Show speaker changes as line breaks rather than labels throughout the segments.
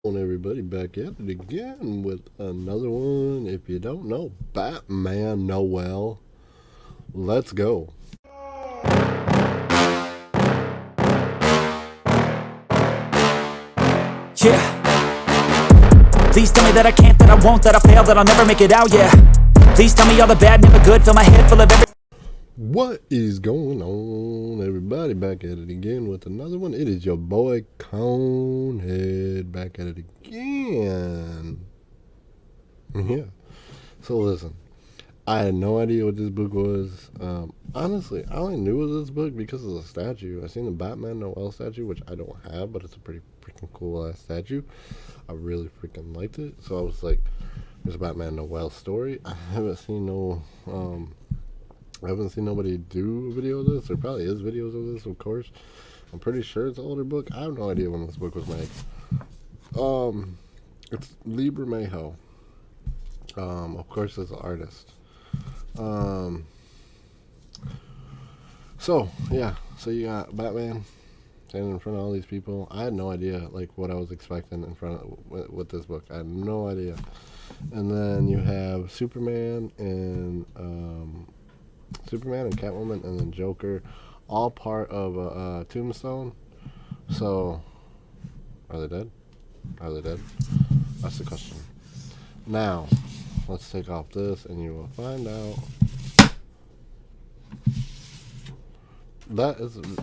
On everybody, back at it again with another one. If you don't know, Batman Noel. Let's go.
Yeah. Please tell me that I can't, that I won't, that I fail, that I'll never make it out, yeah. Please tell me all the bad, never good, fill my head full of every...
What is going on, everybody? Back at it again with another one. It is your boy Conehead back at it again. Yeah. So listen, I had no idea what this book was. Honestly, I only knew it was this book because of the statue. I seen the Batman Noel statue, which I don't have, but it's a pretty freaking cool ass statue. I really freaking liked it. So I was like, "There's a Batman Noel story." I haven't seen nobody do a video of this. There probably is videos of this, of course. I'm pretty sure it's an older book. I have no idea when this book was made. It's Lee Bermejo. Of course, as an artist. So yeah, so you got Batman standing in front of all these people. I had no idea like what I was expecting in front of with this book. I had no idea. And then you have Superman and Catwoman, and then Joker, all part of a tombstone. So, are they dead? Are they dead? That's the question. Now, let's take off this, and you will find out that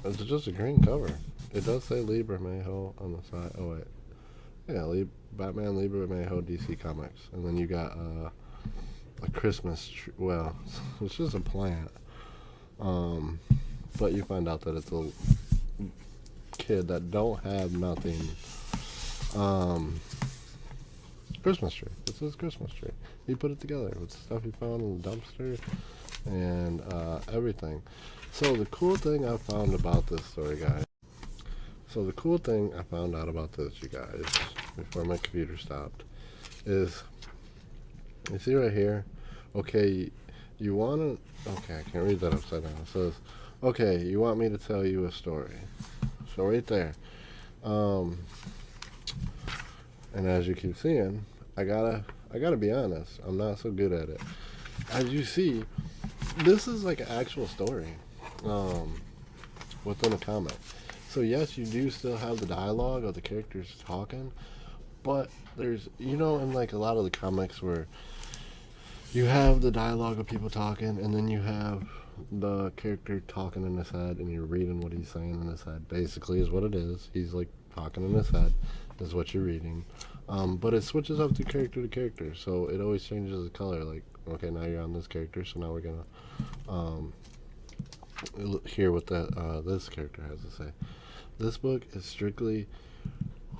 it's just a green cover. It does say Lee Bermejo on the side. Oh wait, yeah, Batman Lee Bermejo DC Comics, and then you got a Christmas tree. Well, it's just a plant. But you find out that it's a kid that don't have nothing. Christmas tree. It's his Christmas tree. He put it together with stuff he found in the dumpster and everything. So the cool thing I found about this story, guys. So the cool thing I found out about this, you guys, before my computer stopped, is you see right here. Okay, you want to. Okay, I can't read that upside down. It says, "Okay, you want me to tell you a story." So right there. And as you keep seeing, I gotta be honest. I'm not so good at it. As you see, this is like an actual story, within a comic. So yes, you do still have the dialogue of the characters talking, but there's in like a lot of the comics where you have the dialogue of people talking, and then you have the character talking in his head, and you're reading what he's saying in his head. Basically, is what it is. He's like talking in his head, is what you're reading. But it switches up to character, so it always changes the color. Like, okay, now you're on this character, so now we're gonna hear what this character has to say. This book is strictly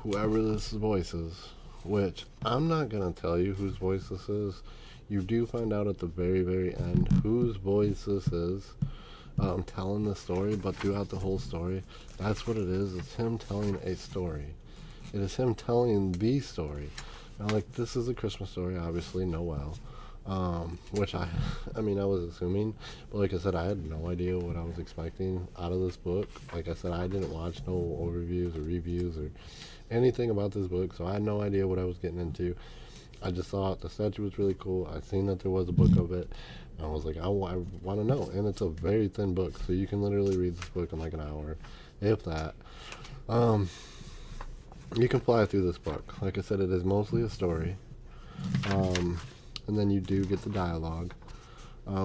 whoever this voice is, which I'm not gonna tell you whose voice this is. You do find out at the very, very end whose voice this is, telling the story, but throughout the whole story, that's what it is. It's him telling a story. It is him telling the story. Now, like, this is a Christmas story, obviously, Noel, which I mean, I was assuming, but like I said, I had no idea what I was expecting out of this book. Like I said, I didn't watch no overviews or reviews or anything about this book, so I had no idea what I was getting into. I just thought the statue was really cool. I seen that there was a book of it. And I was like, I want to know. And it's a very thin book, so you can literally read this book in like an hour, if that. You can fly through this book. Like I said, it is mostly a story. And then you do get the dialogue.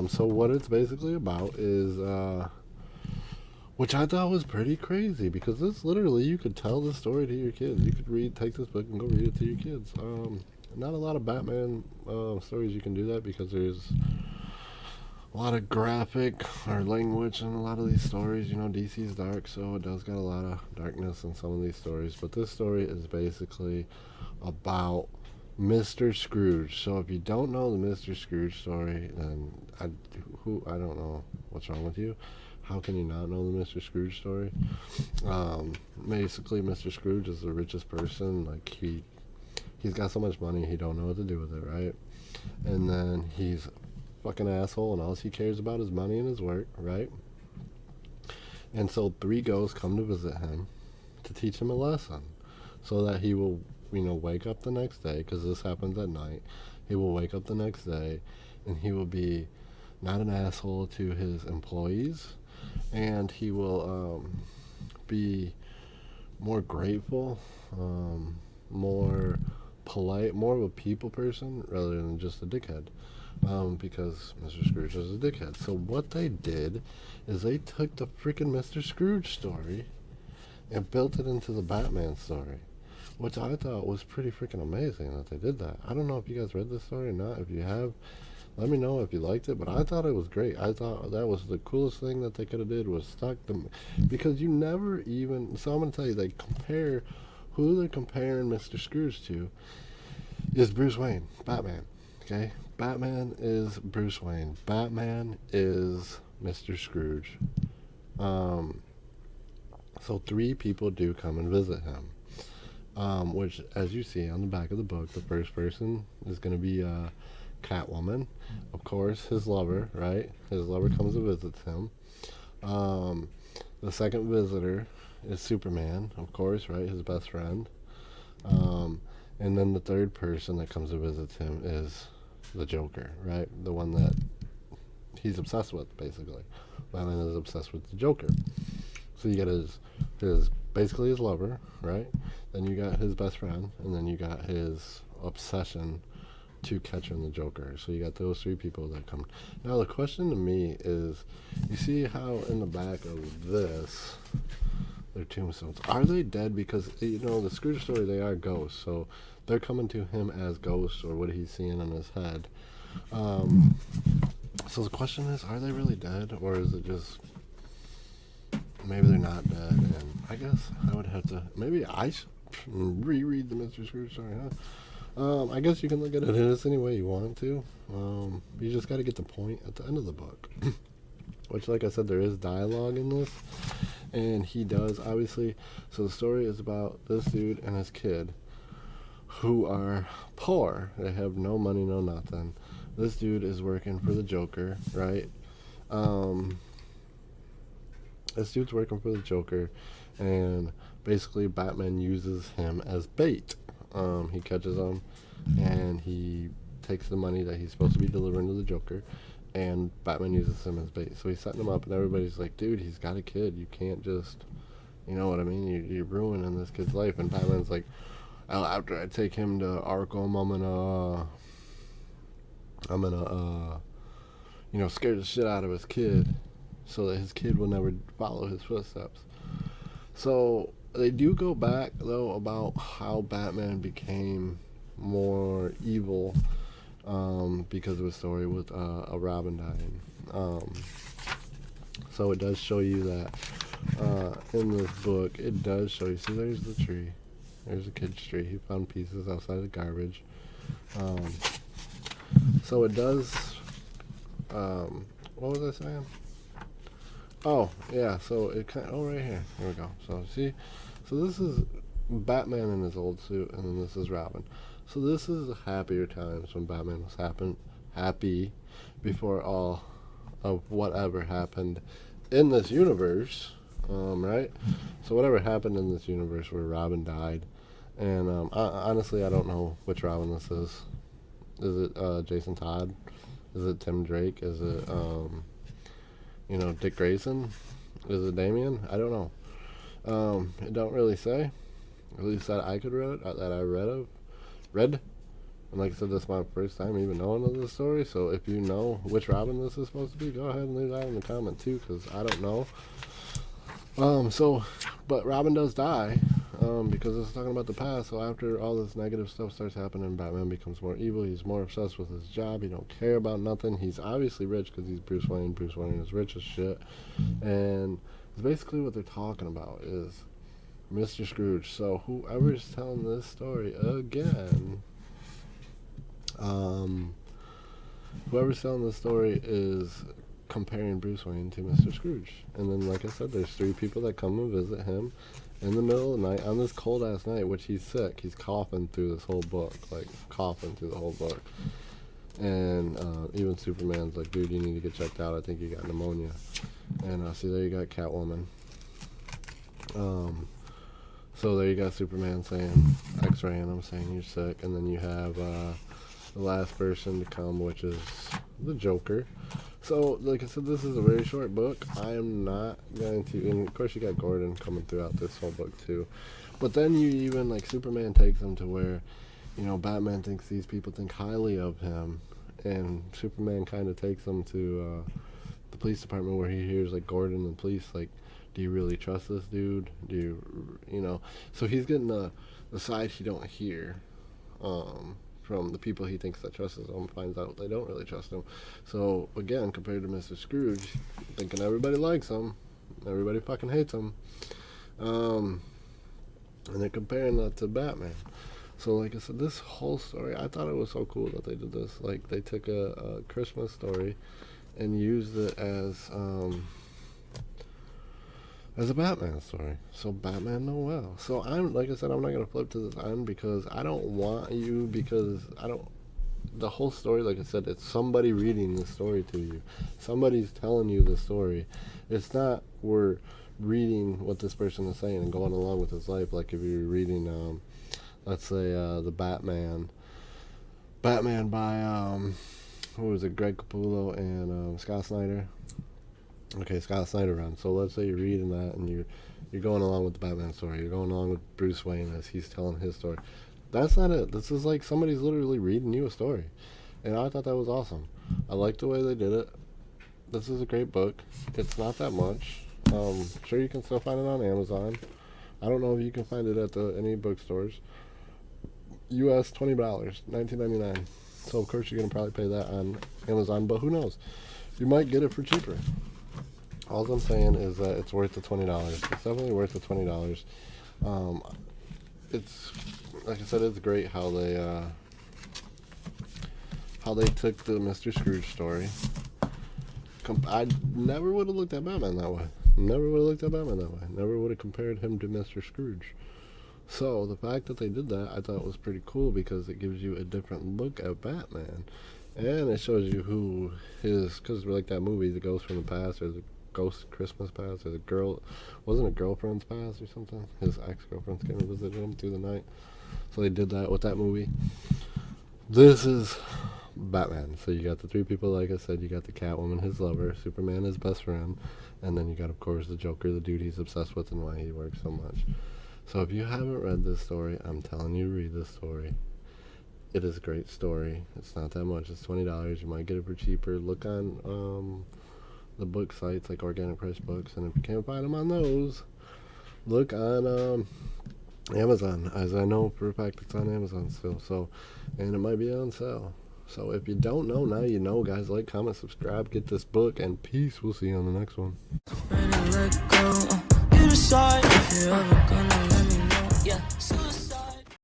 So what it's basically about is, which I thought was pretty crazy, because this literally, you could tell this story to your kids. You could take this book and go read it to your kids. Not a lot of Batman stories you can do that, because there's a lot of graphic or language in a lot of these stories. DC's dark, so it does got a lot of darkness in some of these stories. But this story is basically about Mr. Scrooge. So if you don't know the Mr. Scrooge story, then I don't know what's wrong with you. How can you not know the Mr. Scrooge story? Basically, Mr. Scrooge is the richest person. Like, he's got so much money, he don't know what to do with it, right? And then he's a fucking asshole, and all he cares about is money and his work, right? And so 3 ghosts come to visit him to teach him a lesson, so that he will wake up the next day, because this happens at night. He will wake up the next day, and he will be not an asshole to his employees, and he will be more grateful, more polite, more of a people person rather than just a dickhead. Because Mr. Scrooge is a dickhead. So what they did is they took the freaking Mr. Scrooge story and built it into the Batman story, which I thought was pretty freaking amazing that they did that. I don't know if you guys read this story or not. If you have, let me know if you liked it, but I thought it was great. I thought that was the coolest thing that they could have did was stuck them, because you never even, so I'm going to tell you, they compare, who they're comparing Mr. Scrooge to is Bruce Wayne, Batman, okay? Batman is Bruce Wayne. Batman is Mr. Scrooge. So 3 people do come and visit him, which, as you see on the back of the book, the first person is going to be Catwoman, of course, his lover, right? His lover comes and visits him. The second visitor is Superman, of course, right? His best friend. And then the third person that comes and visits him is the Joker, right? The one that he's obsessed with, basically. Batman is obsessed with the Joker. So you got his basically his lover, right? Then you got his best friend, and then you got his obsession to catching the Joker. So you got those 3 people that come. Now the question to me is, you see how in the back of this, their tombstones, are they dead? Because, the Scrooge story, they are ghosts, so they're coming to him as ghosts, or what he's seeing in his head. So the question is, are they really dead, or is it just, maybe they're not dead? And I guess I would have to, maybe I should reread the Mr. Scrooge story, huh? I guess you can look at it as any way you want to. You just got to get the point at the end of the book. Which, like I said, there is dialogue in this. And he does, obviously. So the story is about this dude and his kid who are poor. They have no money, no nothing. This dude is working for the Joker, right? This dude's working for the Joker. And basically Batman uses him as bait. He catches him, and he takes the money that he's supposed to be delivering to the Joker, and Batman uses him as bait. So he's setting him up, and everybody's like, dude, he's got a kid. You can't just, you know what I mean? You're ruining this kid's life. And Batman's like, after I take him to Arkham, I'm gonna scare the shit out of his kid so that his kid will never follow his footsteps. So they do go back, though, about how Batman became more evil because of a story with a Robin dying. So it does show you that in this book. It does show you. See, there's the tree. There's a kid's tree. He found pieces outside the garbage. So it does... what was I saying? Oh, yeah, so it kind of... Oh, right here. Here we go. So, see? So this is Batman in his old suit, and then this is Robin. So this is the happier times when Batman was happy before all of whatever happened in this universe, right? So whatever happened in this universe where Robin died, and honestly, I don't know which Robin this is. Is it Jason Todd? Is it Tim Drake? Is it Dick Grayson? Is it Damian? I don't know. It don't really say. At least that I could read, that I read. And like I said, this is my first time even knowing of this story. So if you know which Robin this is supposed to be, go ahead and leave that in the comment too, because I don't know. But Robin does die, because it's talking about the past. So after all this negative stuff starts happening, Batman becomes more evil. He's more obsessed with his job. He don't care about nothing. He's obviously rich because he's Bruce Wayne. Bruce Wayne is rich as shit. And it's basically what they're talking about is Mr. Scrooge. So whoever's telling this story again, whoever's telling this story is comparing Bruce Wayne to Mr. Scrooge. And then, like I said, there's 3 people that come and visit him in the middle of the night on this cold ass night, which he's sick. He's coughing through this whole book, And even Superman's like, dude, you need to get checked out. I think you got pneumonia. And see, there you got Catwoman. So there you got Superman saying, X-raying him, saying you're sick, and then you have the last person to come, which is the Joker. So, like I said, this is a very short book. I am not going to, and of course you got Gordon coming throughout this whole book too. But then you even, like, Superman takes him to where, Batman thinks these people think highly of him, and Superman kind of takes him to the police department where he hears, like, Gordon and the police, like, do you really trust this dude? Do you. So he's getting the side he don't hear from the people he thinks that trusts him, finds out they don't really trust him. So, again, compared to Mr. Scrooge, thinking everybody likes him, everybody fucking hates him, and they're comparing that to Batman. So, like I said, this whole story, I thought it was so cool that they did this. Like, they took a Christmas story and used it as a Batman story. So Batman Noel. So like I said, I'm not gonna flip to this end because I don't want you, because I don't. The whole story, like I said, it's somebody reading the story to you. Somebody's telling you the story. It's not we're reading what this person is saying and going along with his life. Like if you're reading, let's say the Batman by who was it, Greg Capullo and Scott Snyder. Okay, Scott Snyder run. So let's say you're reading that and you're going along with the Batman story. You're going along with Bruce Wayne as he's telling his story. That's not it. This is like somebody's literally reading you a story. And I thought that was awesome. I like the way they did it. This is a great book. It's not that much. Sure, you can still find it on Amazon. I don't know if you can find it at any bookstores. US $20, $19.99. So of course you're gonna probably pay that on Amazon, but who knows? You might get it for cheaper. All I'm saying is that it's worth the $20. It's definitely worth the $20. It's like I said, it's great how they took the Mr. Scrooge story. I never would have looked at Batman that way. Never would have compared him to Mr. Scrooge. So the fact that they did that, I thought was pretty cool because it gives you a different look at Batman, and it shows you who his, because like that movie, The Ghost from the Past, or the Ghost Christmas Past, or the girl, wasn't it Girlfriend's Past or something? His ex-girlfriend's came to visit him through the night. So they did that with that movie. This is Batman. So you got the three people, like I said, you got the Catwoman, his lover, Superman, his best friend, and then you got, of course, the Joker, the dude he's obsessed with and why he works so much. So if you haven't read this story, I'm telling you, read this story. It is a great story. It's not that much. It's $20. You might get it for cheaper. Look on the book sites like Organic Press Books, and if you can't find them on those, look on Amazon, as I know for a fact it's on Amazon still. So, and it might be on sale. So if you don't know, now you know, guys. Like, comment, subscribe, get this book, and peace. We'll see you on the next one.